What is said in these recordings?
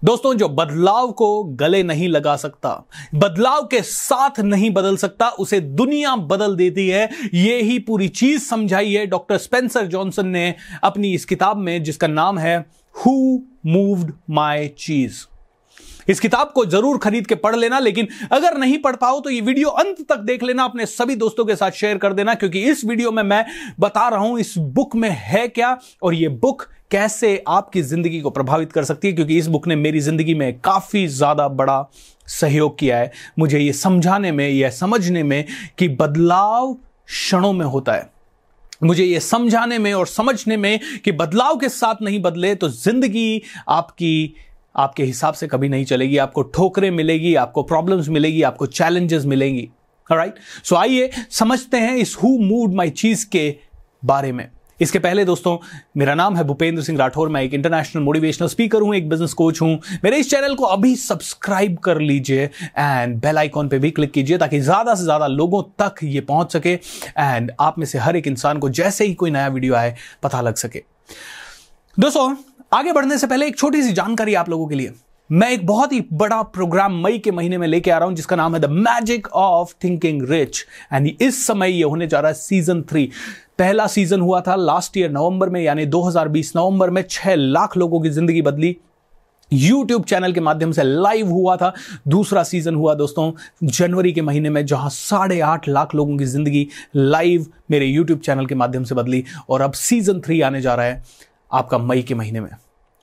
दोस्तों, जो बदलाव को गले नहीं लगा सकता, बदलाव के साथ नहीं बदल सकता, उसे दुनिया बदल देती है। यही पूरी चीज समझाई है डॉक्टर स्पेंसर जॉनसन ने अपनी इस किताब में, जिसका नाम है हु मूव्ड माय चीज। इस किताब को जरूर खरीद के पढ़ लेना, लेकिन अगर नहीं पढ़ पाओ तो ये वीडियो अंत तक देख लेना, अपने सभी दोस्तों के साथ शेयर कर देना, क्योंकि इस वीडियो में मैं बता रहा हूं इस बुक में है क्या और ये बुक कैसे आपकी जिंदगी को प्रभावित कर सकती है। क्योंकि इस बुक ने मेरी जिंदगी में काफी ज्यादा बड़ा सहयोग किया है, मुझे ये समझाने में, यह समझने में कि बदलाव क्षणों में होता है, मुझे यह समझाने में और समझने में कि बदलाव के साथ नहीं बदले तो जिंदगी आपके हिसाब से कभी नहीं चलेगी। आपको ठोकरें मिलेगी, आपको प्रॉब्लम्स मिलेगी, आपको चैलेंजेस मिलेंगी। ऑलराइट, सो आइए समझते हैं इस हु मूव्ड माय चीज के बारे में। इसके पहले दोस्तों, मेरा नाम है भूपेंद्र सिंह राठौर, मैं एक इंटरनेशनल मोटिवेशनल स्पीकर हूं, एक बिजनेस कोच हूं। मेरे इस चैनल को अभी सब्सक्राइब कर लीजिए एंड बेल आइकॉन पे भी क्लिक कीजिए, ताकि ज्यादा से ज्यादा लोगों तक ये पहुंच सके एंड आप में से हर एक इंसान को जैसे ही कोई नया वीडियो आए पता लग सके। दोस्तों, आगे बढ़ने से पहले एक छोटी सी जानकारी आप लोगों के लिए। मैं एक बहुत ही बड़ा प्रोग्राम मई के महीने में लेके आ रहा हूं, जिसका नाम है the magic of thinking rich, and इस समय ये होने जा रहा है सीजन 3। पहला सीजन हुआ था लास्ट ईयर नवंबर में, यानी 2020 नवंबर में। 6 लाख लोगों की जिंदगी बदली, यूट्यूब चैनल के माध्यम से लाइव हुआ था। दूसरा सीजन हुआ दोस्तों जनवरी के महीने में, जहां 8.5 लाख लोगों की जिंदगी लाइव मेरे यूट्यूब चैनल के माध्यम से बदली। और अब सीजन 3 आने जा रहा है आपका मई के महीने में।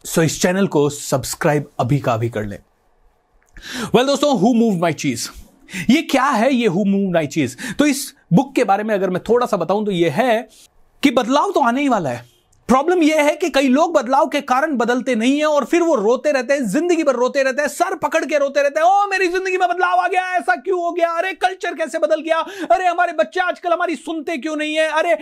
सो इस चैनल को सब्सक्राइब अभी का अभी कर ले। वेल दोस्तों, हु मूव्ड माय चीज, ये क्या है? ये हु मूव्ड माय चीज, तो इस बुक के बारे में अगर मैं थोड़ा सा बताऊं तो ये है कि बदलाव तो आने ही वाला है। प्रॉब्लम यह है कि कई लोग बदलाव के कारण बदलते नहीं है और फिर वो रोते रहते हैं, जिंदगी भर रोते रहते हैं, सर पकड़ के रोते रहते हैं, ओ मेरी जिंदगी में बदलाव आ गया, ऐसा क्यों हो गया, अरे कल्चर कैसे बदल गया, अरे हमारे बच्चे आजकल हमारी सुनते क्यों नहीं है, अरे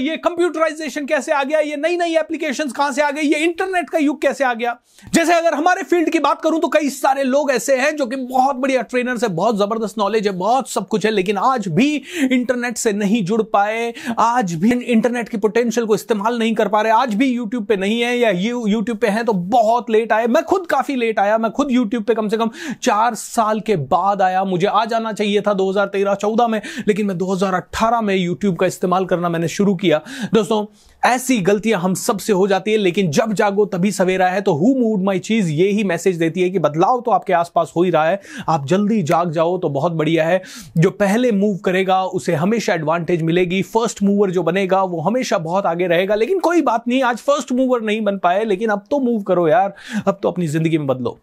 ये कंप्यूटराइजेशन कैसे आ गया, ये नई नई एप्लीकेशंस कहां से आ गई, ये इंटरनेट का युग कैसे आ गया। जैसे अगर हमारे फील्ड की बात करूं तो कई सारे लोग ऐसे हैं जो कि बहुत बढ़िया ट्रेनर से, बहुत जबरदस्त नॉलेज है, बहुत सब कुछ है, लेकिन आज भी इंटरनेट से नहीं जुड़ पाए, आज भी इंटरनेट की पोटेंशियल को इस्तेमाल नहीं कर पा रहे, आज भी यूट्यूब पे नहीं है, या यूट्यूब पे हैं तो बहुत लेट आए। मैं खुद काफी लेट आया, मैं खुद यूट्यूब पे कम से कम 4 साल के बाद आया। मुझे आ जाना चाहिए था 2013-14 में, लेकिन मैं 2018 में यूट्यूब का इस्तेमाल करना मैंने शुरू किया। दोस्तों, ऐसी गलतियां हम सबसे हो जाती है, लेकिन जब जागो तभी सवेरा है। तो हु मूव्ड माय चीज ये ही मैसेज देती है कि बदलाव तो आपके आसपास हो ही रहा है, आप जल्दी जाग जाओ तो बहुत बढ़िया है। जो पहले मूव करेगा उसे हमेशा एडवांटेज मिलेगी, फर्स्ट मूवर जो बनेगा वो हमेशा बहुत आगे रहेगा। लेकिन कोई बात नहीं, आज फर्स्ट मूवर नहीं बन पाए, लेकिन अब तो मूव करो यार, अब तो अपनी जिंदगी में बदलो।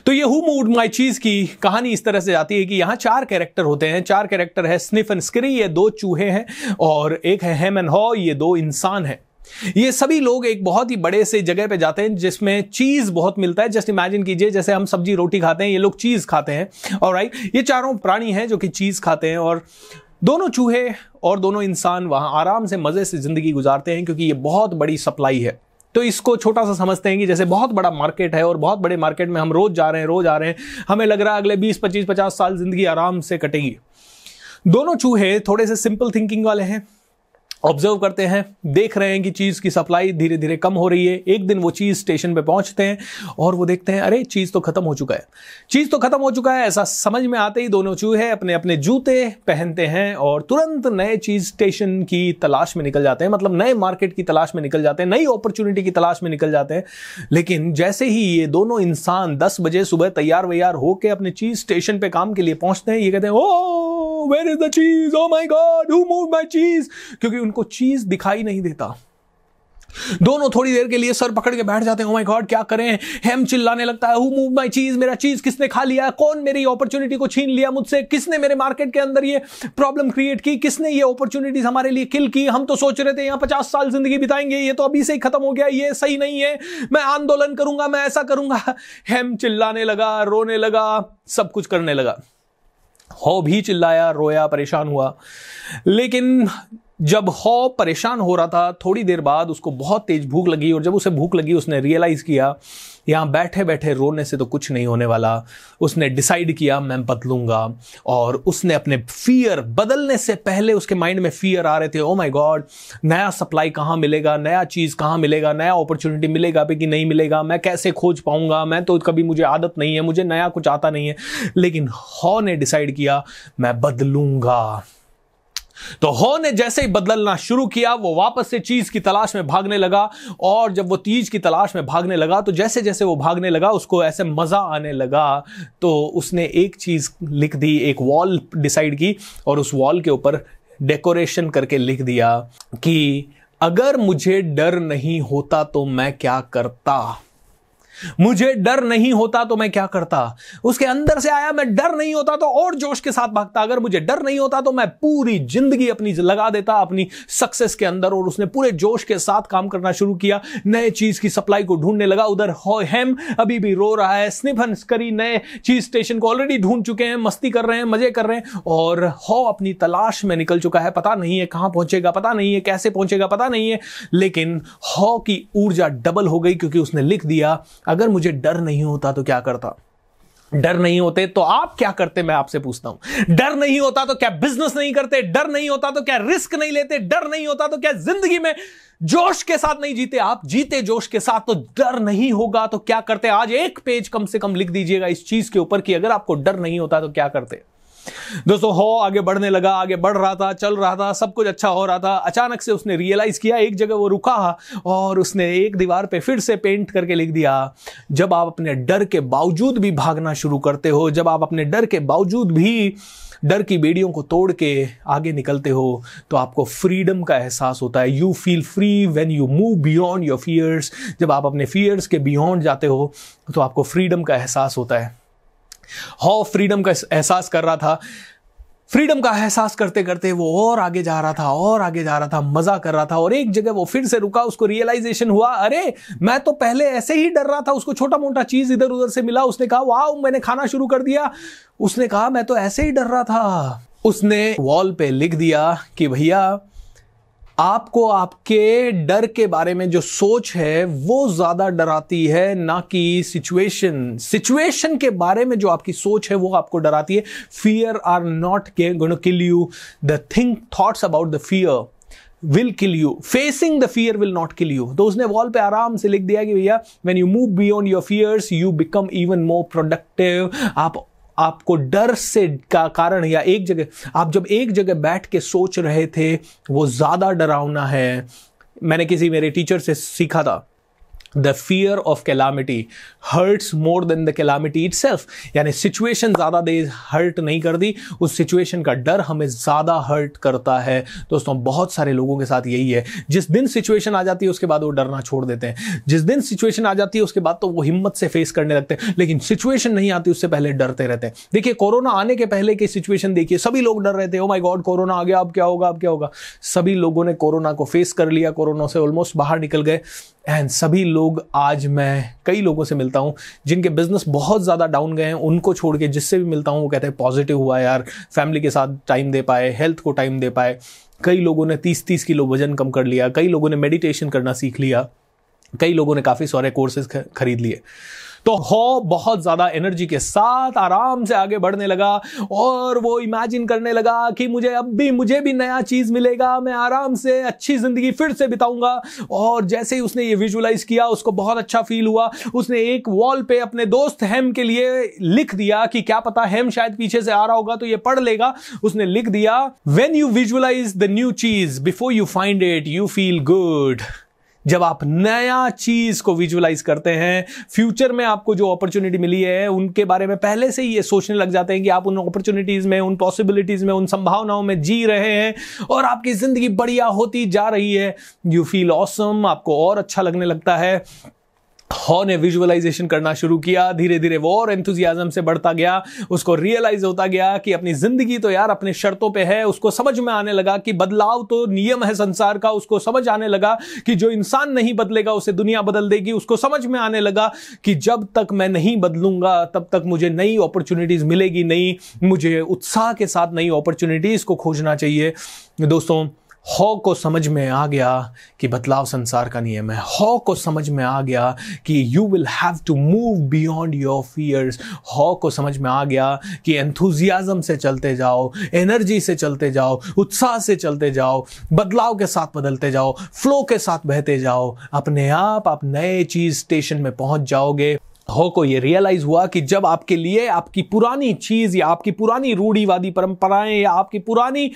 तो ये हु मूव्ड माय चीज की कहानी इस तरह से जाती है कि यहां 4 कैरेक्टर होते हैं। 4 कैरेक्टर है स्निफ एंड स्करी, ये 2 चूहे हैं, और एक है हेम एंड हॉ, ये 2 इंसान हैं। ये सभी लोग एक बहुत ही बड़े से जगह पे जाते हैं जिसमें चीज बहुत मिलता है। जस्ट इमेजिन कीजिए जैसे हम सब्जी रोटी खाते हैं, ये लोग चीज खाते हैं। ऑलराइट, ये चारों प्राणी हैं जो कि चीज खाते हैं, और दोनों चूहे और दोनों इंसान वहां आराम से मजे से जिंदगी गुजारते हैं, क्योंकि ये बहुत बड़ी सप्लाई है। तो इसको छोटा सा समझते हैं कि जैसे बहुत बड़ा मार्केट है, और बहुत बड़े मार्केट में हम रोज जा रहे हैं, हमें लग रहा है अगले 20, 25, 50 साल जिंदगी आराम से कटेगी। दोनों चूहे थोड़े से सिंपल थिंकिंग वाले हैं, ऑब्जर्व करते हैं, देख रहे हैं कि चीज की सप्लाई धीरे धीरे कम हो रही है। एक दिन वो चीज स्टेशन पे पहुंचते हैं और वो देखते हैं अरे चीज तो खत्म हो चुका है, चीज तो खत्म हो चुका है। ऐसा समझ में आते ही दोनों चूहे अपने अपने जूते पहनते हैं और तुरंत नए चीज स्टेशन की तलाश में निकल जाते हैं, मतलब नए मार्केट की तलाश में निकल जाते हैं, नई अपॉर्चुनिटी की तलाश में निकल जाते हैं। लेकिन जैसे ही ये दोनों इंसान 10 बजे सुबह तैयार वैयार होकर अपने चीज स्टेशन पे काम के लिए पहुंचते हैं, ये कहते हैं ओ वेयर इज द चीज, oh my God who moved my चीज, क्योंकि उनको चीज दिखाई नहीं देता। दोनों थोड़ी देर के लिए सर पकड़ के बैठ जाते हैं, ओ माय गॉड क्या करें। हेम चिल्लाने लगता है हु मूव्ड माय चीज, मेरा चीज किसने खा लिया, कौन मेरी अपॉर्चुनिटी को छीन लिया मुझसे, किसने मेरे मार्केट के अंदर ये प्रॉब्लम क्रिएट की, किसने ये अपॉर्चुनिटीज हमारे लिए किल की। हम तो सोच रहे थे यहां 50 साल जिंदगी बिताएंगे, ये तो अभी से ही खत्म हो गया, ये सही नहीं है, मैं आंदोलन करूंगा, मैं ऐसा करूंगा। हेम चिल्लाने लगा, रोने लगा, सब कुछ करने लगा। हो भी चिल्लाया, रोया, परेशान हुआ। लेकिन जब हॉ परेशान हो रहा था, थोड़ी देर बाद उसको बहुत तेज भूख लगी, और जब उसे भूख लगी उसने रियलाइज किया यहां बैठे बैठे रोने से तो कुछ नहीं होने वाला। उसने डिसाइड किया मैं बदलूंगा, और उसने अपने फियर बदलने से पहले उसके माइंड में फियर आ रहे थे, ओ माय गॉड नया सप्लाई कहां मिलेगा, नया चीज कहां मिलेगा, नया अपॉर्चुनिटी मिलेगा भी कि नहीं मिलेगा, मैं कैसे खोज पाऊंगा, मैं तो कभी, मुझे आदत नहीं है, मुझे नया कुछ आता नहीं है। लेकिन हॉ ने डिसाइड किया मैं बदलूंगा। तो हॉ ने जैसे ही बदलना शुरू किया वो वापस से चीज की तलाश में भागने लगा, और जब वो चीज की तलाश में भागने लगा तो जैसे जैसे वो भागने लगा उसको ऐसे मजा आने लगा। तो उसने एक चीज लिख दी, एक वॉल डिसाइड की, और उस वॉल के ऊपर डेकोरेशन करके लिख दिया कि अगर मुझे डर नहीं होता तो मैं क्या करता, मुझे डर नहीं होता तो मैं क्या करता। उसके अंदर से आया मैं डर नहीं होता तो और जोश के साथ भागता, अगर मुझे डर नहीं होता तो मैं पूरी जिंदगी अपनी लगा देता अपनी सक्सेस के अंदर। और उसने पूरे जोश के साथ काम करना शुरू किया, नए चीज की सप्लाई को ढूंढने लगा। उधर हेम अभी भी रो रहा है, स्निफ एंड स्करी नए चीज स्टेशन को ऑलरेडी ढूंढ चुके हैं, मस्ती कर रहे हैं, मजे कर रहे हैं, और हॉ अपनी तलाश में निकल चुका है। पता नहीं है कहां पहुंचेगा, पता नहीं है कैसे पहुंचेगा, पता नहीं है, लेकिन हॉ की ऊर्जा डबल हो गई क्योंकि उसने लिख दिया अगर मुझे डर नहीं होता तो क्या करता। डर नहीं होते तो आप क्या करते, मैं आपसे पूछता हूं। डर नहीं होता तो क्या बिजनेस नहीं करते, डर नहीं होता तो क्या रिस्क नहीं लेते, डर नहीं होता तो क्या जिंदगी में जोश के साथ नहीं जीते। आप जीते जोश के साथ, तो डर नहीं होगा तो क्या करते। आज एक पेज कम से कम लिख दीजिएगा इस चीज के ऊपर कि अगर आपको डर नहीं होता तो क्या करते। दोस्तों हॉ आगे बढ़ने लगा, आगे बढ़ रहा था, चल रहा था, सब कुछ अच्छा हो रहा था। अचानक से उसने रियलाइज किया, एक जगह वो रुका और उसने एक दीवार पे फिर से पेंट करके लिख दिया, जब आप अपने डर के बावजूद भी भागना शुरू करते हो, जब आप अपने डर के बावजूद भी डर की बेड़ियों को तोड़ के आगे निकलते हो, तो आपको फ्रीडम का एहसास होता है। You feel free when you move beyond your fears. जब आप अपने फियर्स के बियॉन्ड जाते हो तो आपको फ्रीडम का एहसास होता है। हॉ फ्रीडम का एहसास कर रहा था। फ्रीडम का एहसास करते करते वो और आगे जा रहा था, और आगे जा रहा था, मजा कर रहा था, और एक जगह वो फिर से रुका। उसको रियलाइजेशन हुआ, अरे मैं तो पहले ऐसे ही डर रहा था। उसको छोटा मोटा चीज इधर उधर से मिला, उसने कहा वाह मैंने खाना शुरू कर दिया। उसने कहा मैं तो ऐसे ही डर रहा था। उसने वॉल पे लिख दिया कि भैया आपको आपके डर के बारे में जो सोच है वो ज्यादा डराती है, ना कि सिचुएशन के बारे में जो आपकी सोच है वो आपको डराती है। Fear are not gonna kill you, the think thoughts about the fear will kill you, facing the fear will not kill you। तो उसने वॉल पे आराम से लिख दिया कि भैया when you move beyond your fears you become even more productive। आपको डर से का कारण, या एक जगह आप जब एक जगह बैठ के सोच रहे थे वो ज्यादा डरावना है। मैंने किसी मेरे टीचर से सीखा था, the fear of calamity hurts more than the calamity itself. यानी सिचुएशन ज्यादा देर हर्ट नहीं करती, उस सिचुएशन का डर हमें ज्यादा हर्ट करता है। दोस्तों बहुत सारे लोगों के साथ यही है, जिस दिन सिचुएशन आ जाती है उसके बाद वो डरना छोड़ देते हैं। जिस दिन सिचुएशन आ जाती है उसके बाद तो वो हिम्मत से फेस करने लगते हैं, लेकिन सिचुएशन नहीं आती उससे पहले डरते रहते हैं। देखिए कोरोना आने के पहले की सिचुएशन देखिए, सभी लोग डर रहे थे, ओ माय गॉड कोरोना आ गया, अब क्या होगा, अब क्या होगा। सभी लोगों ने कोरोना को फेस कर लिया, कोरोना से ऑलमोस्ट बाहर निकल गए। एंड सभी लोग, आज मैं कई लोगों से मिलता हूं जिनके बिजनेस बहुत ज्यादा डाउन गए हैं, उनको छोड़ के जिससे भी मिलता हूं वो कहते हैं पॉजिटिव हुआ यार, फैमिली के साथ टाइम दे पाए, हेल्थ को टाइम दे पाए। कई लोगों ने 30-30 किलो वजन कम कर लिया, कई लोगों ने मेडिटेशन करना सीख लिया, कई लोगों ने काफी सारे कोर्सेज खरीद लिए। तो हॉ बहुत ज्यादा एनर्जी के साथ आराम से आगे बढ़ने लगा, और वो इमेजिन करने लगा कि मुझे भी नया चीज मिलेगा, मैं आराम से अच्छी जिंदगी फिर से बिताऊंगा। और जैसे ही उसने ये विजुअलाइज किया उसको बहुत अच्छा फील हुआ। उसने एक वॉल पे अपने दोस्त हेम के लिए लिख दिया कि क्या पता हेम शायद पीछे से आ रहा होगा तो ये पढ़ लेगा। उसने लिख दिया, when you visualize the new चीज before you find it you feel good. जब आप नया चीज को विजुअलाइज करते हैं, फ्यूचर में आपको जो अपॉर्चुनिटी मिली है उनके बारे में पहले से ही ये सोचने लग जाते हैं कि आप उन अपॉर्चुनिटीज में, उन पॉसिबिलिटीज में, उन संभावनाओं में जी रहे हैं और आपकी जिंदगी बढ़िया होती जा रही है। यू फील ऑसम, आपको और अच्छा लगने लगता है। हॉ ने विजुअलाइजेशन करना शुरू किया, धीरे धीरे वो और एंथुजियाज्म से बढ़ता गया। उसको रियलाइज होता गया कि अपनी जिंदगी तो यार अपने शर्तों पे है। उसको समझ में आने लगा कि बदलाव तो नियम है संसार का। उसको समझ आने लगा कि जो इंसान नहीं बदलेगा उसे दुनिया बदल देगी। उसको समझ में आने लगा कि जब तक मैं नहीं बदलूंगा तब तक मुझे नई अपॉर्चुनिटीज मिलेगी नहीं। मुझे उत्साह के साथ नई अपॉर्चुनिटीज को खोजना चाहिए। दोस्तों हॉ को समझ में आ गया कि बदलाव संसार का नियम है। हॉ को समझ में आ गया कि you will have to move beyond your fears. हॉ को समझ में आ गया कि एंथुजियाज्म से चलते जाओ, एनर्जी से चलते जाओ, उत्साह से चलते जाओ, बदलाव के साथ बदलते जाओ, फ्लो के साथ बहते जाओ, अपने आप नए चीज स्टेशन में पहुंच जाओगे। हॉ को ये रियलाइज हुआ कि जब आपके लिए आपकी पुरानी चीज या आपकी पुरानी रूढ़िवादी परंपराएं या आपकी पुरानी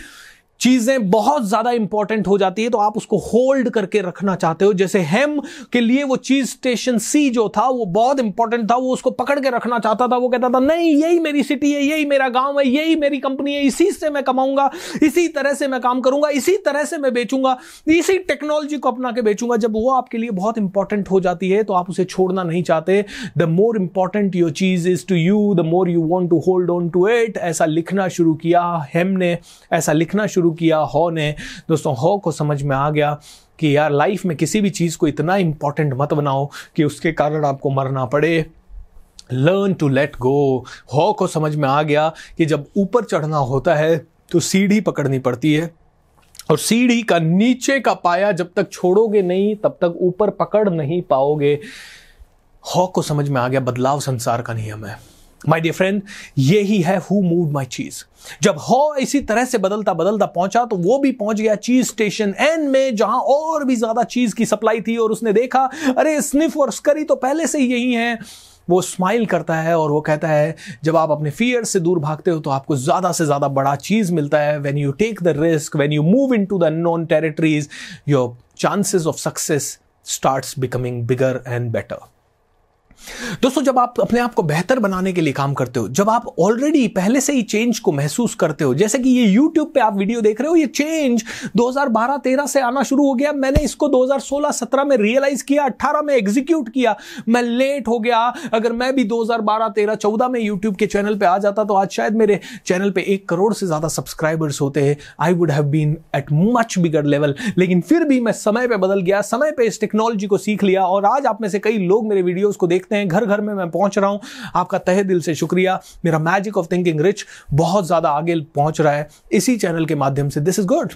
चीजें बहुत ज्यादा इंपॉर्टेंट हो जाती है तो आप उसको होल्ड करके रखना चाहते हो। जैसे हेम के लिए वो चीज स्टेशन सी जो था वो बहुत इंपॉर्टेंट था, वो उसको पकड़ के रखना चाहता था। वो कहता था नहीं, यही मेरी सिटी है, यही मेरा गांव है, यही मेरी कंपनी है, इसी से मैं कमाऊंगा, इसी तरह से मैं काम करूंगा, इसी तरह से मैं बेचूंगा, इसी टेक्नोलॉजी को अपना के बेचूंगा। जब वो आपके लिए बहुत इंपॉर्टेंट हो जाती है तो आप उसे छोड़ना नहीं चाहते। द मोर इंपॉर्टेंट योर चीज is to you, the more you want to hold on to it. ऐसा लिखना शुरू किया हेम ने, ऐसा लिखना शुरू किया हॉ ने। दोस्तों, हॉ को समझ में आ गया कि यार लाइफ में किसी भी चीज को इतना इंपॉर्टेंट मत बनाओ कि उसके कारण आपको मरना पड़े। Learn to let go. हॉ को समझ में आ गया कि जब ऊपर चढ़ना होता है तो सीढ़ी पकड़नी पड़ती है, और सीढ़ी का नीचे का पाया जब तक छोड़ोगे नहीं तब तक ऊपर पकड़ नहीं पाओगे। हॉ को समझ में आ गया बदलाव संसार का नियम है। माय डियर फ्रेंड, यही है हु मूव्ड माय चीज। जब हॉ इसी तरह से बदलता बदलता पहुंचा तो वो भी पहुंच गया चीज स्टेशन एन में, जहां और भी ज्यादा चीज की सप्लाई थी, और उसने देखा अरे स्निफ और स्करी तो पहले से ही यही है। वो स्माइल करता है और वो कहता है जब आप अपने फियर से दूर भागते हो तो आपको ज्यादा से ज्यादा बड़ा चीज मिलता है। When you take the risk, when you move into the unknown territories, your chances of success starts becoming bigger and better. दोस्तों, जब आप अपने आप को बेहतर बनाने के लिए काम करते हो, जब आप ऑलरेडी पहले से ही चेंज को महसूस करते हो, जैसे कि ये YouTube पे आप वीडियो देख रहे हो, ये चेंज 2012-13 से आना शुरू हो गया। मैंने इसको 2016-17 में रियलाइज किया, 18 में एग्जीक्यूट किया। मैं लेट हो गया। अगर मैं भी 2012-13-14 में YouTube के चैनल पे आ जाता तो आज शायद मेरे चैनल पे 1 करोड़ से ज्यादा सब्सक्राइबर्स होते हैं। I would have been at much bigger level. लेकिन फिर भी मैं समय पे बदल गया, समय पे इस टेक्नोलॉजी को सीख लिया, और आज आप में से कई लोग मेरे वीडियोस को देखते हैं। घर घर में मैं पहुंच रहा हूं। आपका तहे दिल से शुक्रिया। मेरा मैजिक ऑफ थिंकिंग रिच बहुत ज्यादा आगे पहुंच रहा है इसी चैनल के माध्यम से। This is good.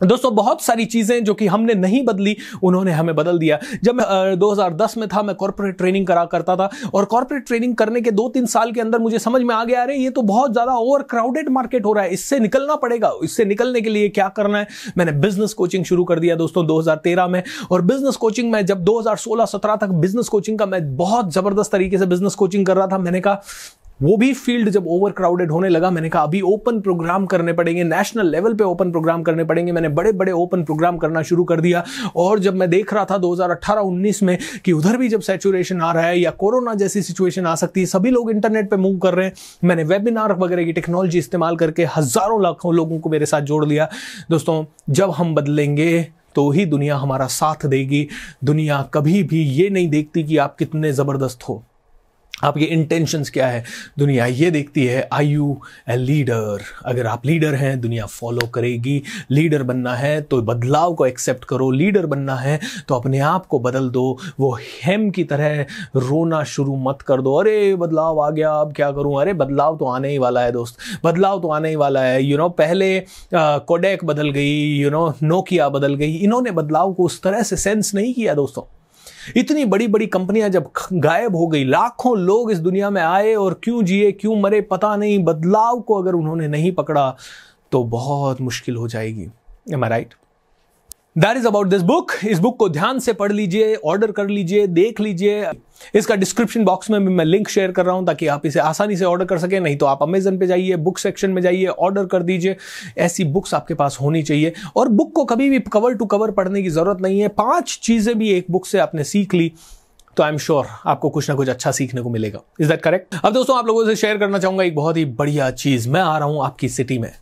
दोस्तों, बहुत सारी चीजें जो कि हमने नहीं बदली उन्होंने हमें बदल दिया। जब मैं 2010 में था, मैं कॉर्पोरेट ट्रेनिंग करा करता था, और कॉर्पोरेट ट्रेनिंग करने के 2-3 साल के अंदर मुझे समझ में आ गया, अरे ये तो बहुत ज्यादा ओवर क्राउडेड मार्केट हो रहा है, इससे निकलना पड़ेगा। इससे निकलने के लिए क्या करना है? मैंने बिजनेस कोचिंग शुरू कर दिया दोस्तों 2013 में। और बिजनेस कोचिंग में जब 2016-17 तक बिजनेस कोचिंग का मैं बहुत जबरदस्त तरीके से बिजनेस कोचिंग कर रहा था, मैंने कहा वो भी फील्ड जब ओवर क्राउडेड होने लगा, मैंने कहा अभी ओपन प्रोग्राम करने पड़ेंगे, नेशनल लेवल पे ओपन प्रोग्राम करने पड़ेंगे। मैंने बड़े बड़े ओपन प्रोग्राम करना शुरू कर दिया। और जब मैं देख रहा था 2018-19 में कि उधर भी जब सैचुरेशन आ रहा है या कोरोना जैसी सिचुएशन आ सकती है, सभी लोग इंटरनेट पे मूव कर रहे हैं, मैंने वेबिनार वगैरह की टेक्नोलॉजी इस्तेमाल करके हजारों लाखों लोगों को मेरे साथ जोड़ लिया। दोस्तों, जब हम बदलेंगे तो ही दुनिया हमारा साथ देगी। दुनिया कभी भी ये नहीं देखती कि आप कितने जबरदस्त हो, आपके इंटेंशंस क्या है। दुनिया ये देखती है, आर यू ए लीडर। अगर आप लीडर हैं, दुनिया फॉलो करेगी। लीडर बनना है तो बदलाव को एक्सेप्ट करो, लीडर बनना है तो अपने आप को बदल दो। वो हेम की तरह रोना शुरू मत कर दो, अरे बदलाव आ गया अब क्या करूं। अरे बदलाव तो आने ही वाला है दोस्त, बदलाव तो आने ही वाला है। पहले कोडेक बदल गई, नोकिया बदल गई। इन्होंने बदलाव को उस तरह से सेंस नहीं किया दोस्तों। इतनी बड़ी बड़ी कंपनियां जब गायब हो गई, लाखों लोग इस दुनिया में आए और क्यों जिए क्यों मरे पता नहीं, बदलाव को अगर उन्होंने नहीं पकड़ा तो बहुत मुश्किल हो जाएगी। Am I right? That is about this book. इस बुक को ध्यान से पढ़ लीजिए, ऑर्डर कर लीजिए, देख लीजिए। इसका डिस्क्रिप्शन बॉक्स में भी मैं लिंक शेयर कर रहा हूं ताकि आप इसे आसानी से ऑर्डर कर सकें। नहीं तो आप अमेजन पे जाइए, बुक सेक्शन में जाइए, ऑर्डर कर दीजिए। ऐसी बुक्स आपके पास होनी चाहिए। और बुक को कभी भी कवर टू कवर पढ़ने की जरूरत नहीं है। 5 चीजें भी एक बुक से आपने सीख ली तो आई एम श्योर आपको कुछ ना कुछ अच्छा सीखने को मिलेगा। Is that correct? अब दोस्तों, आप लोगों से शेयर करना चाहूंगा एक बहुत ही बढ़िया चीज। मैं आ रहा हूं आपकी सिटी में।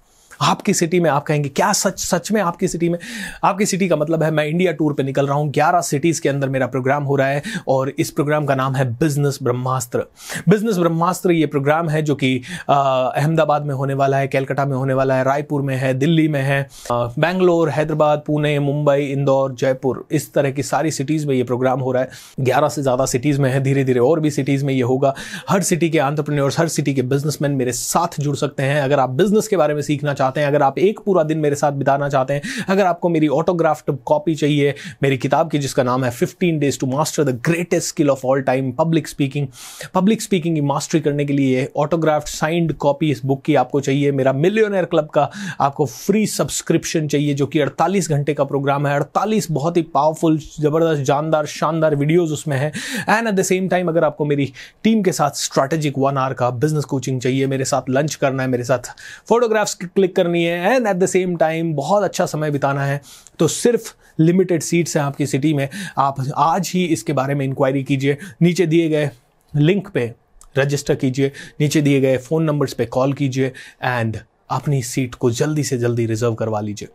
आपकी सिटी में आप कहेंगे क्या सच में आपकी सिटी में? आपकी सिटी का मतलब है मैं इंडिया टूर पे निकल रहा हूं। 11 सिटीज के अंदर मेरा प्रोग्राम हो रहा है और इस प्रोग्राम का नाम है बिजनेस ब्रह्मास्त्र। बिजनेस ब्रह्मास्त्र ये प्रोग्राम है जो कि अहमदाबाद में होने वाला है, कलकत्ता में होने वाला है, रायपुर में है, दिल्ली में है, बेंगलोर, हैदराबाद, पुणे, मुंबई, इंदौर, जयपुर, इस तरह की सारी सिटीज में ये प्रोग्राम हो रहा है। 11 से ज्यादा सिटीज में है, धीरे धीरे और भी सिटीज में ये होगा। हर सिटी के एंटरप्रेन्योर्स, हर सिटी के बिजनेसमैन मेरे साथ जुड़ सकते हैं। अगर आप बिजनेस के बारे में सीखना चाहते चाहते हैं, अगर आप एक पूरा दिन मेरे साथ बिताना चाहते हैं, अगर आपको मेरी ऑटोग्राफ्ड कॉपी चाहिए मेरी किताब की जिसका नाम है 15 Days to Master the Greatest Skill of All Time, public speaking की मास्टरी करने के लिए ऑटोग्राफ्ड साइंड कॉपी इस बुक की आपको चाहिए, मेरा मिलियनेयर क्लब का आपको फ्री सब्सक्रिप्शन चाहिए जो कि 48 घंटे का प्रोग्राम है, 48 बहुत ही पावरफुल, जबरदस्त, जानदार, शानदार वीडियोस उसमें है, and at the same time अगर आपको मेरी टीम के साथ स्ट्रैटेजिक 1 आवर का बिजनेस कोचिंग चाहिए, मेरे साथ लंच करना है, मेरे साथ फोटोग्राफ्स क्लिक करनी है, and at the same time बहुत अच्छा समय बिताना है, तो सिर्फ लिमिटेड सीट्स हैं आपकी सिटी में। आप आज ही इसके बारे में इंक्वायरी कीजिए, नीचे दिए गए लिंक पे रजिस्टर कीजिए, नीचे दिए गए फ़ोन नंबर्स पे कॉल कीजिए एंड अपनी सीट को जल्दी से जल्दी रिजर्व करवा लीजिए।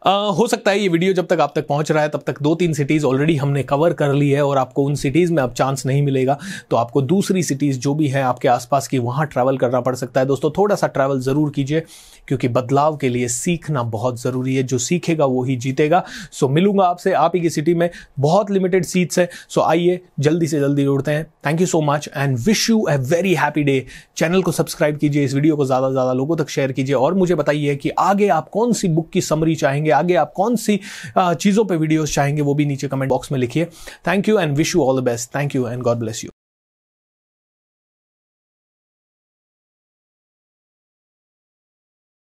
हो सकता है ये वीडियो जब तक आप तक पहुंच रहा है तब तक 2-3 सिटीज़ ऑलरेडी हमने कवर कर ली है और आपको उन सिटीज़ में अब चांस नहीं मिलेगा, तो आपको दूसरी सिटीज़ जो भी है आपके आसपास की वहां ट्रैवल करना पड़ सकता है। दोस्तों थोड़ा सा ट्रैवल ज़रूर कीजिए क्योंकि बदलाव के लिए सीखना बहुत ज़रूरी है, जो सीखेगा वो ही जीतेगा। सो मिलूंगा आपसे आप ही की सिटी में, बहुत लिमिटेड सीट्स है, सो आइए जल्दी से जल्दी उड़ते हैं। Thank you so much and wish U a very happy day. Channel को सब्सक्राइब कीजिए, इस वीडियो को ज़्यादा से ज़्यादा लोगों तक शेयर कीजिए और मुझे बताइए कि आगे आप कौन सी बुक की समरी चाहेंगे, आगे आप कौन सी चीज़ों पे वीडियोस चाहेंगे, वो भी नीचे कमेंट बॉक्स में लिखिए। Thank you and wish you all the best. Thank you and God bless you.